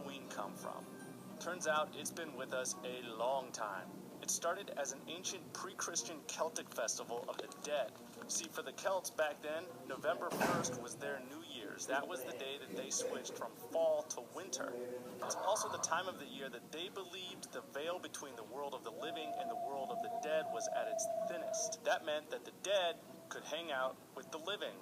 Halloween come from? Turns out it's been with us a long time. It started as an ancient pre-Christian Celtic festival of the dead. See, for the Celts back then, November 1st was their New Year's. That was the day that they switched from fall to winter. It's also the time of the year that they believed the veil between the world of the living and the world of the dead was at its thinnest. That meant that the dead could hang out with the living.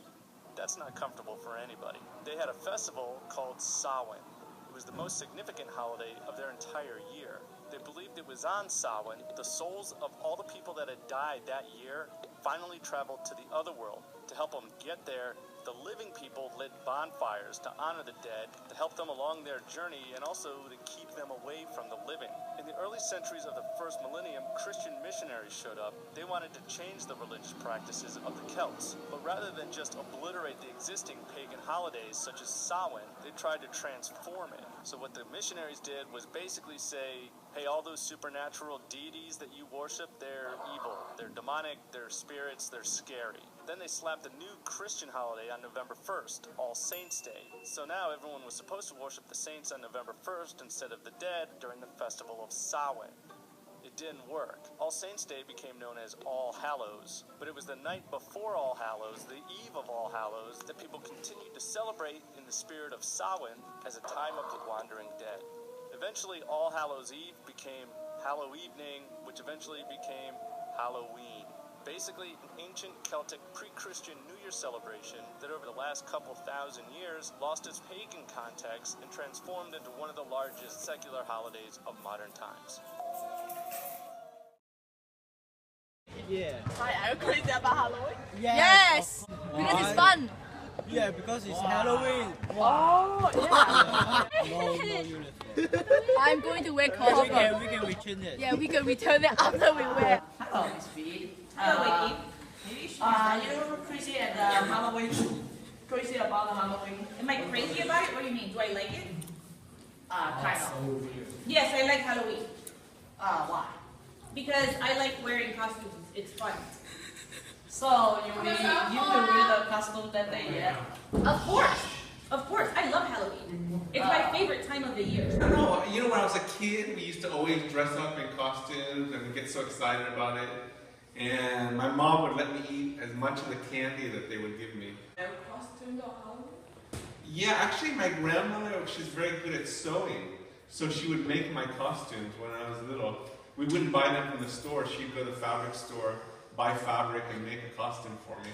That's not comfortable for anybody. They had a festival called Samhain. It was the most significant holiday of their entire year. They believed it was on Samhain the souls of all the people that had died that year finally traveled to the other world. To help them get there, the living people lit bonfires to honor the dead, to help them along their journey, and also to keep them away from the living. In the early centuries of the first millennium, Christian missionaries showed up. They wanted to change the religious practices of the Celts, but rather than just obliterate the existing pagan holidays such as Samhain, they tried to transform it. So what the missionaries did was basically say, hey, all those supernatural deities that you worship, they're evil, they're demonic, they're spirits, they're scary. Then they slapped a new Christian holiday on November 1st, All Saints' Day. So now everyone was supposed to worship the saints on November 1st instead of the dead during the festival of Samhain. It didn't work. All Saints' Day became known as All Hallows, but it was the night before All Hallows, the eve of All Hallows, that people continued to celebrate in the spirit of Samhain as a time of the wandering dead. Eventually, All Hallows Eve became Hallow Evening, which eventually became Halloween. Basically, an ancient Celtic pre-Christian New Year celebration that over the last couple thousand years lost its pagan context and transformed into one of the largest secular holidays of modern times. Yeah. Why are you crazy about Halloween? Yes! Because it's fun. Yeah, because it's Halloween. Oh, yeah. No uniform. I'm going to wear We costume. can return it. Yeah, we can return it after we wear. Hello, Miss B. Hello, you're crazy at Halloween. Crazy about Halloween. Am I crazy about it? What do you mean? Do I like it? Kind of. Yes, I like Halloween. Why? Because I like wearing costumes. It's fun. So you will wear the costume that they get? Of course. Of course. I love Halloween. It's my favorite time of the year. I don't know, you know, when I was a kid, we used to always dress up in costumes and get so excited about it. And my mom would let me eat as much of the candy that they would give me. Costume on Halloween? Yeah, actually my grandmother, she's very good at sewing. So she would make my costumes when I was little. We wouldn't buy them from the store. She'd go to the fabric store, buy fabric, and make a costume for me.